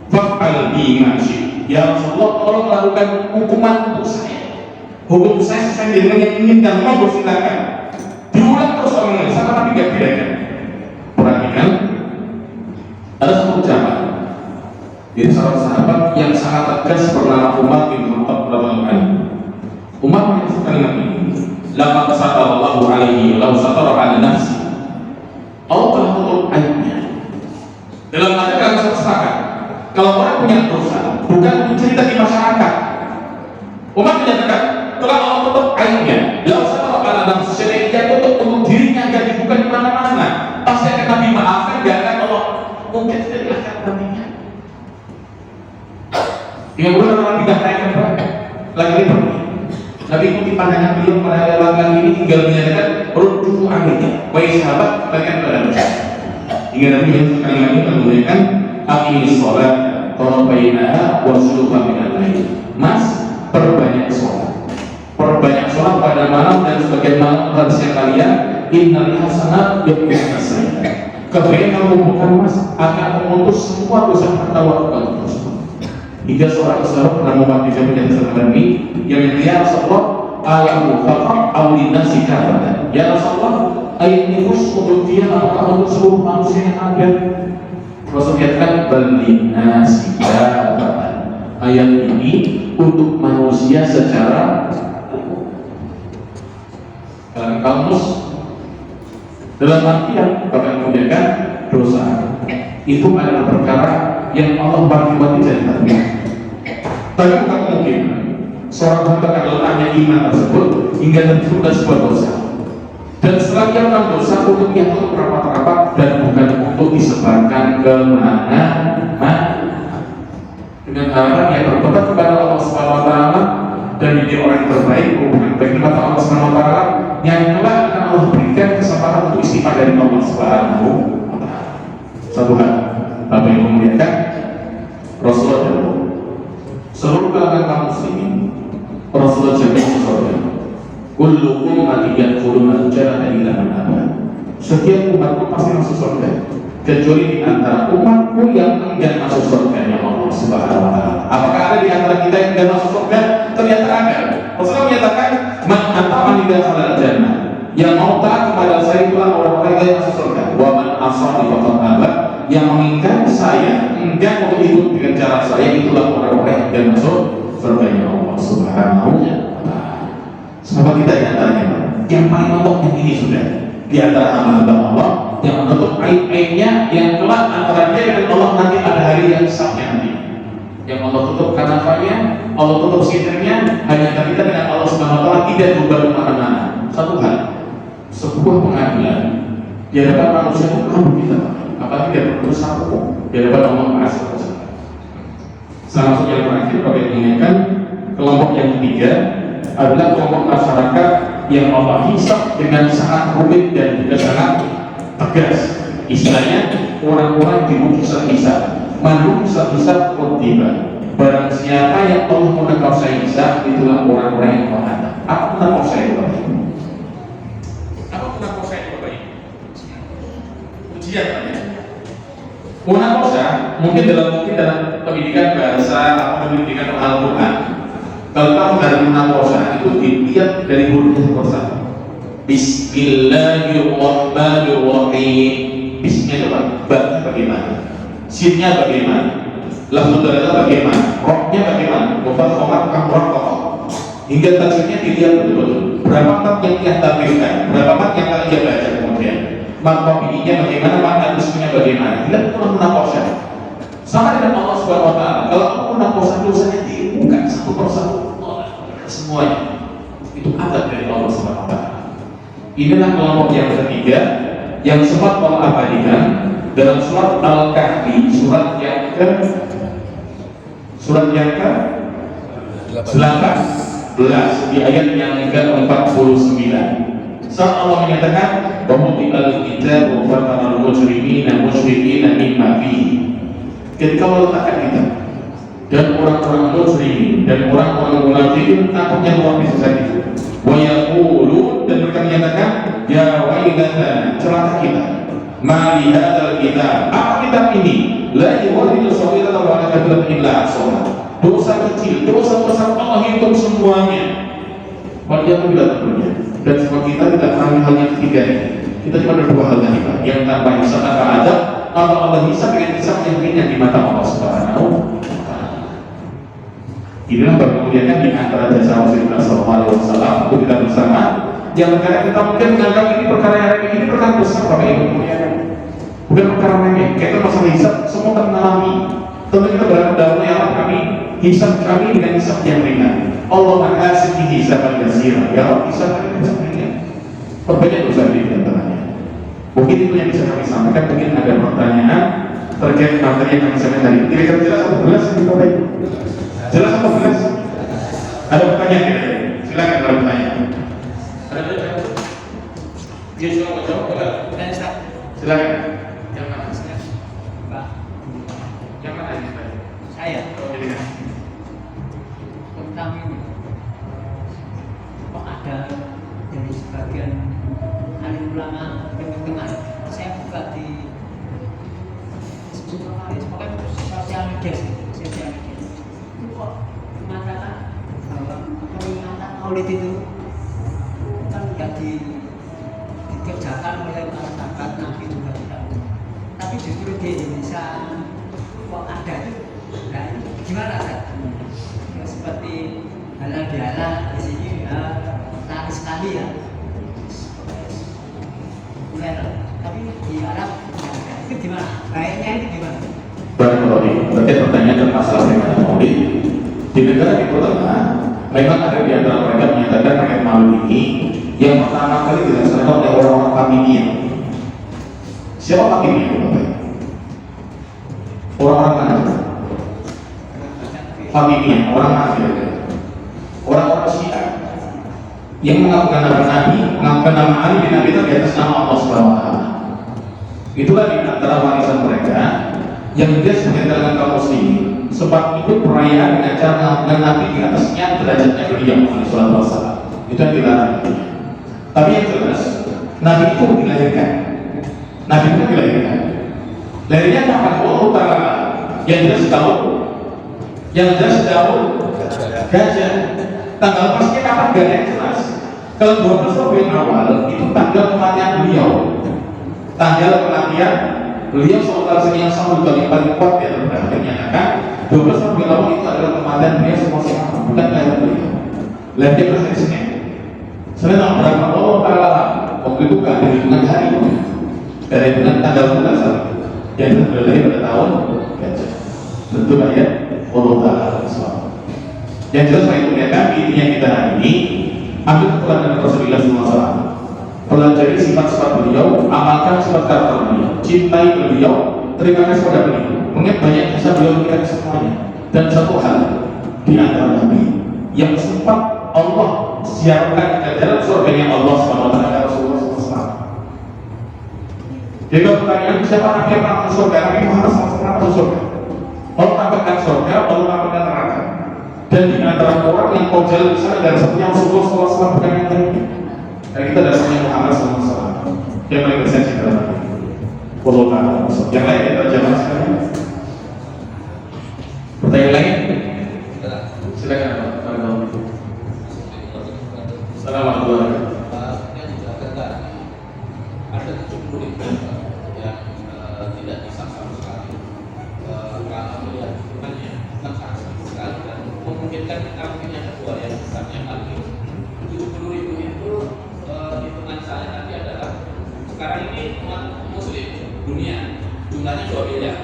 Fa'al bi masyi. Ya Rasulullah, tolong lakukan hukuman untuk saya. Hukum saya sesuai dengan yang inginkan. Mau silakan. Diulang terus orang lain, sama Nabi tidak bedakan. Perhatikan, ada satu ucapan dari seorang sahabat yang sangat tegas bernama Umar bin Khattab radhiyallahu anhu. Umar menyebut kalimat ini, laqad satallahu alaihi law satara ala nafsi. Allah telah tutup aibnya. Dalam arti kalian sepakat, kalau orang punya dosa, bukan cerita di masyarakat. Umar menyatakan, telah Allah tutup aibnya. Lalu saya akan dalam sesuatu yang tutup untuk dirinya agar dibuka di mana-mana. Pasti akan Nabi maafkan, gak akan Allah mungkin tidak akan nantinya. Yang benar orang dikatakan lagi pergi. Nabi ikuti pandangan beliau pada laki-laki ini tinggal menyatakan rujuku akhirnya. Wahai sahabat, berikan kepada dosa. Hingga Nabi yang sekali lagi menggunakan aqimis sholat tarafainaha wa zulfan minal lail. Mas, perbanyak sholat. Perbanyak sholat pada malam dan sebagian malam harusnya kalian innal hasanat yudhibnas sayyi'at. Kebaikan kamu bukan mas akan memutus semua dosa pertawaan kamu. Hingga seorang sahabat pernah membantu jaminan Nabi yang dia Rasulullah alamu faqat awlinasi kafatan. Ya Rasulullah, ayat ini khusus untuk dia atau untuk seluruh manusia yang ada? Rasul katakan balinasi kafatan. Ayat ini untuk manusia secara kamus. Dalam artian bahkan kemudian dosa itu adalah perkara yang Allah bagi-bagi dari Nabi. Tapi bukan mungkin seorang hamba akan letaknya iman tersebut hingga terjadi sebuah dosa. Dan setelah dia melakukan dosa untuk yang untuk rapat-rapat dan bukan untuk disebarkan ke mana-mana. Dengan harapan yang bertobat kepada Allah Subhanahu Wa Taala dan menjadi orang yang terbaik, hubungan baik kepada Allah Subhanahu Wa Taala yang telah akan Allah berikan kesempatan untuk istighfar dari Allah Subhanahu Wa Taala. Satu hal. Bapak yang memuliakan Rasulullah seluruh kalangan kaum muslimin Rasulullah jamin surga. Kullu ummati yadkhuluna al-jannata illa man aba. Setiap umatku pasti masuk surga kecuali di antara umatku yang enggan masuk surga-Nya Allah Subhanahu wa taala. Apakah ada di antara kita yang enggan masuk surga? Ternyata ada. Rasulullah menyatakan man ata'ani dakhala al-jannah. Yang mau taat kepada saya itulah orang-orang yang masuk surga. Wa man asani faqad aba. Yang mengingkari saya enggan untuk ikut dengan cara saya itulah orang-orang yang masuk surga-Nya Allah Subhanahu wa taala. Sahabat kita yang tanya, yang paling mentok yang ini sudah di antara hamba Allah yang menutup aib-aibnya yang kelak antara dia dan Allah nanti ada hari yang hisabnya nanti. Yang Allah tutup kanafanya, Allah tutup sitirnya, hanya kita dengan Allah Subhanahu wa taala tidak berubah kemana-mana. Satu hal, sebuah pengadilan di hadapan manusia itu perlu kita, apalagi dia berusaha hukum di hadapan Allah Maha Kuasa. Selanjutnya yang terakhir, bagi mengingatkan kelompok yang ketiga adalah kelompok masyarakat yang Allah hisab dengan sangat rumit dan juga sangat tegas. Istilahnya orang-orang di mukjizat hisab, manung hisab tiba. Barang siapa yang Allah menekau saya hisab, itulah orang-orang yang menghadap. Apa menekau saya itu? Apa menekau saya itu? Ujian ya. Munakosa mungkin dalam pendidikan bahasa atau pendidikan Al-Quran. Kalau kamu dari munakosa itu dilihat dari huruf kosa. Bismillahirrahmanirrahim. Bismillah itu bagaimana? Sinnya bagaimana? Lafzul dalala bagaimana? Rohnya bagaimana? Mufakhamat kamroh. Hingga tajwidnya dilihat betul-betul. Berapa mat yang dia tampilkan? Berapa mat yang kalian baca kemudian? Makrobinya bagaimana? Makna bismillah bagaimana? Tidak pernah munakosa. Sama dengan Allah Subhanahu wa taala. Kalau aku munakosa dosanya dibuka satu persatu semuanya. Itu adab dari Allah Subhanahu wa taala. Inilah kelompok yang ketiga yang sempat Allah abadikan dalam surat Al-Kahfi, surat yang ke 18 di ayat yang ke-49. Saat Allah menyatakan bahwa al-kitab wa fatara al-mujrimina musyrikina mimma fihi. Ketika Allah letakkan kita dan orang-orang mujrimin dan orang-orang munafikin takutnya luar biasa saja. Wa yaqulu, dan mereka menyatakan ya wailatana, celaka kita. Ma li hadzal kitab, apa kitab ini? La yughadiru saghiratan wa la kabiratan illa ahsaha. Dosa kecil, dosa besar Allah hitung semuanya. Padahal tidak tentunya. Dan semua kita tidak pernah hal yang ketiga ini. Kita cuma ada dua hal tadi, Pak. Yang tanpa hisab tanpa adab, atau Allah hisab dengan hisab yang ringan di mata Allah Subhanahu wa taala. Inilah berkemudian di antara jasa Rasulullah SAW untuk kita bersama. Yang kadang kita mungkin menganggap ini perkara yang remeh, ini perkara besar, Bapak Ibu. Bukan perkara remeh. Kita masalah hisab semua kita mengalami. Tentu kita berharap dalam ya kami hisab kami dengan hisab yang ringan. Allah menghasib hisaban yasira. Ya Allah, hisab kami hisab ringan. Perbanyak dosa di antaranya. Mungkin itu yang bisa kami sampaikan. Mungkin ada pertanyaan terkait materi yang kami sampaikan tadi. Kira-kira jelas atau belas ini Bapak Ibu? Jelas atau belas? Ada pertanyaan kira-kira? Silakan kalau pertanyaan. Ada pertanyaan? Dia jawab enggak? Silakan. Yang mana? Pak. Yang mana ini? Saya. Jadi Tentang ini. Kok ada dari sebagian alim ulama Timur Tengah? Saya buka di pokoknya sosial media sih, sosial media. Itu kok mengatakan bahwa peringatan Maulid itu kan tidak dikerjakan oleh para sahabat Nabi juga tidak. Tapi justru di Indonesia kok ada itu. Nah itu gimana Ustaz? Ya, seperti halal bihalal di sini ya laris sekali ya. Tapi di Arab itu gimana? Baiknya itu gimana? Berarti pertanyaan tentang masalah peringatan Maulid di negara Timur Tengah. Memang ada di antara mereka menyatakan terkait Maulid ini yang pertama kali dilaksanakan oleh orang-orang Fatimiyah. Siapa Fatimiyah? Orang-orang mana? Fatimiyah, orang mana? Orang-orang Syiah yang mengakukan nama Nabi, mengakukan nama Ali bin Abi Thalib di atas nama Allah Subhanahu wa taala. Itulah di antara warisan mereka yang dia sebagai kalangan kaum muslimin sempat ikut perayaan dengan cara mengakukan Nabi di atasnya derajatnya beliau sallallahu alaihi wasallam. Itu yang dilarang. Tapi yang jelas Nabi itu dilahirkan. Nabi itu dilahirkan. Lahirnya kapan? Allah Ta'ala yang jelas tahun. Yang jelas tahun gajah. Tanggal pastinya kapan gak ada yang jelas. Kalau 12 Rabiul Awal itu tanggal kematian beliau. Tanggal kematian beliau sallallahu yang sama juga yang paling kuat di antara mereka menyatakan 12 Rabiul Awal itu adalah kematian beliau semua bukan lahir beliau. Lahirnya berhari Senin. Saya tak berapa Allah Ta'ala waktu itu gak ada hitungan hari, dari hitungan tanggal bulan yang terjadi pada tahun gajah. Tentu lah ya Allah Ta'ala. Yang jelas saya ingatkan intinya kita hari ini ambil keterangan Rasulullah SAW, pelajari sifat-sifat beliau, amalkan sifat karakter beliau, cintai beliau, terima kasih pada beliau. Mengingat banyak kisah beliau kita semuanya. Dan satu hal di antara Nabi yang sempat Allah siapkan ke dalam surganya Allah SWT Rasulullah SAW. Jadi pertanyaan siapa Nabi yang pernah masuk surga? Nabi Muhammad SAW masuk surga. Allah tampakkan surga, Allah tampakkan neraka. Dan di antara orang yang kau jalan besar dan satunya Rasulullah SAW bukan yang lainnya. Dan kita dasarnya Muhammad SAW yang paling bersensi dalam hati. Allah Ta'ala. Yang lain kita jawab sekarang. Pertanyaan lain? Silakan. Assalamualaikum. Ada 70 yang tidak bisa sama sekali karena melihat hitungannya bukan sangat sekali dan memungkinkan kita mungkin yang kedua yang besarnya kali 70.000 itu hitungan saya nanti adalah sekarang ini umat muslim dunia jumlahnya 2 miliar.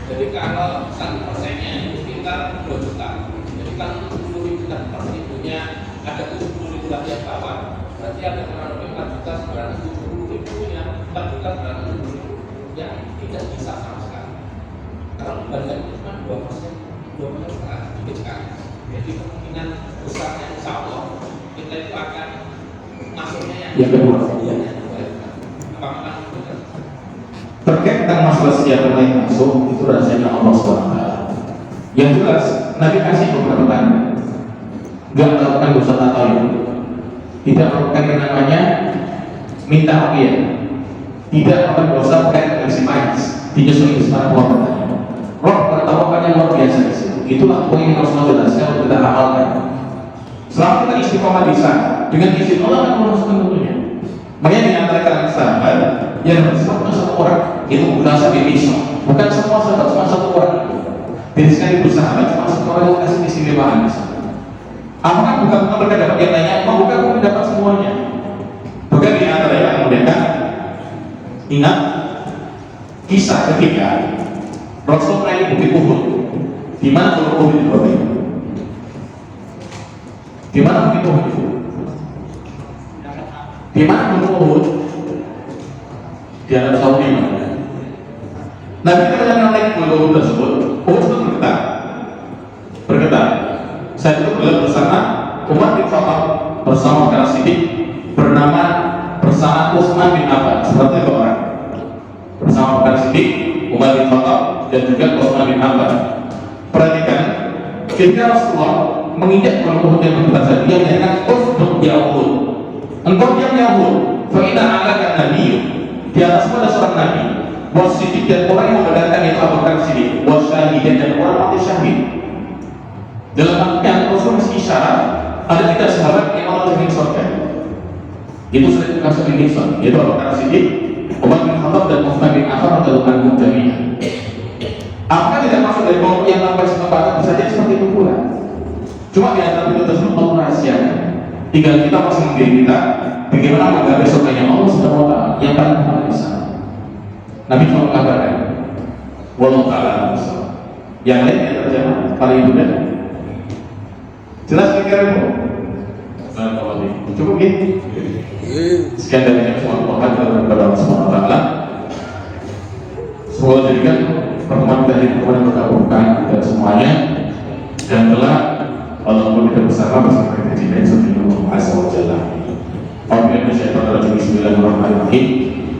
Jadi kalau 1%-nya itu sekitar 2 juta. Jadi kalau 70.000 dan per ribunya ada 70.000 lagi yang bawah, berarti ada kurang lebih 4 juta 970.000 yang 4 juta 970.000 yang tidak bisa sama sekali. Kalau dibandingkan itu cuma 2% setengah, sedikit sekali. Jadi kemungkinan besarnya insya Allah kita itu akan masuknya yang kedua. Apakah Terkait tentang masalah siapa yang masuk itu rahasianya Allah SWT. Yang jelas Nabi kasih beberapa tanda. Gak melakukan dosa tahu, tidak melakukan yang namanya minta ruqyah, tidak melakukan dosa terkait dengan si mayit, dinyusui secara keluarga. Roh pertawakannya luar biasa di situ. Itulah poin yang harus jelaskan untuk kita amalkan. Selama kita istiqomah di sana, dengan izin Allah akan memasukkan tentunya. Makanya di antara kalangan sahabat yang bersama satu orang itu bukan sahabat pisau, bukan semua sahabat, cuma satu orang. Jadi sekali bersahabat cuma satu orang yang kasih istimewaan di sana. Apakah bukan mereka dapat yang lainnya? Bukan mereka dapat semuanya. Bukan di antara yang mereka ingat kisah ketika Rasul naik bukit Uhud. Di mana Gunung Uhud itu berada? Di mana bukit Uhud itu? Di mana Gunung Uhud? Di Arab Saudi mana? Nah, kita yang naik Gunung Uhud tersebut, Uhud itu bergetar. Saya itu beliau bersama Umar bin Khattab bersama para siddiq bernama bersama Utsman bin Affan seperti itu orang bersama para siddiq Umar bin Khattab dan juga Utsman bin Affan. Perhatikan ketika Rasulullah menginjak Gunung Uhud yang bergetar tadi, dia menyatakan usbud ya Uhud, engkau diam ya Uhud, fa inna alaka nabiyyu, di atasmu ada seorang nabi, wasiddiq dan orang yang membenarkan itu Abu Bakar Siddiq, wasyahidan dan orang mati syahid. Dalam artian Rasul masih isyarat ada 3 sahabat yang Allah jamin surga. Itu sudah dikasih di Islam, yaitu Abu Bakar Siddiq, Umar bin Khattab dan Utsman bin Affan radhiyallahu anhum jami'an. Apakah tidak masuk dari kelompok yang tanpa kesempatan? Bisa jadi seperti itu pula. Cuma di antara itu tersebut Allah rahasiakan. Tinggal kita masing diri kita bagaimana menggapai surganya Allah Subhanahu wa taala yang paling utama di sana. Nabi cuma mengatakan wallahu ta'ala yang lain yang terjemah paling mudah. Jelas kira-kira bu? Cukup ya? Sekian dari yang semua kepada Allah Subhanahu wa taala. Semoga jadikan pertemuan dari pertemuan yang berkabungkan kita semuanya dan telah Allah memberikan bersama kita cinta Subhanahu wa ta'ala. Amin. Bismillahirrahmanirrahim.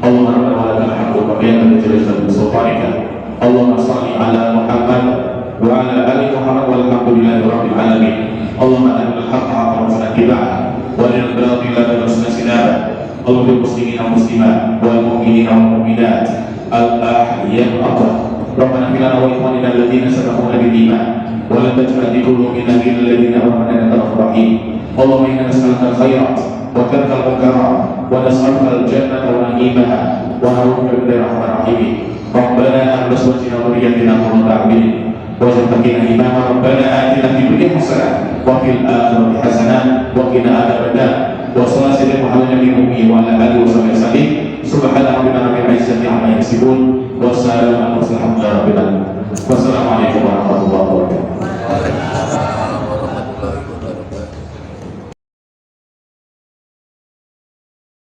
Allahumma rabbana wa lakal hamdu wa qiyamana jalalatul sultanika. Allahumma shalli ala Muhammad wa ala ali Muhammad walhamdulillahi rabbil alamin. Allahumma arina al-haqqa haqqan warzuqna ittiba'ah wa arina al-batila warzuqna ijtinabah. Allahumma bil muslimina wal muslimat wal mu'minina wal mu'minat al-ahya'i wal amwat. Rabbana fil lana wa ikhwanina alladziina sabaquna bil iman wa la taj'al fi qulubina ghillan lil ladzina amanu innaka ra'ufur rahim. Allahumma inna nas'aluka al-khairat wa tarka al-munkarat wa nas'aluka al-jannata wa na'imaha wa na'udzu bika min rahmatir rahim. Rabbana hab lana min dhurriyyatina qurrata a'yun waj'alna imama. Rabbana atina fid dunya hasanah wa fil akhirati hasanah wa qina adzabannar. wa sallallahu alaihi wa ala alihi wa sahbihi. Subhana rabbika rabbil izzati amma yasifun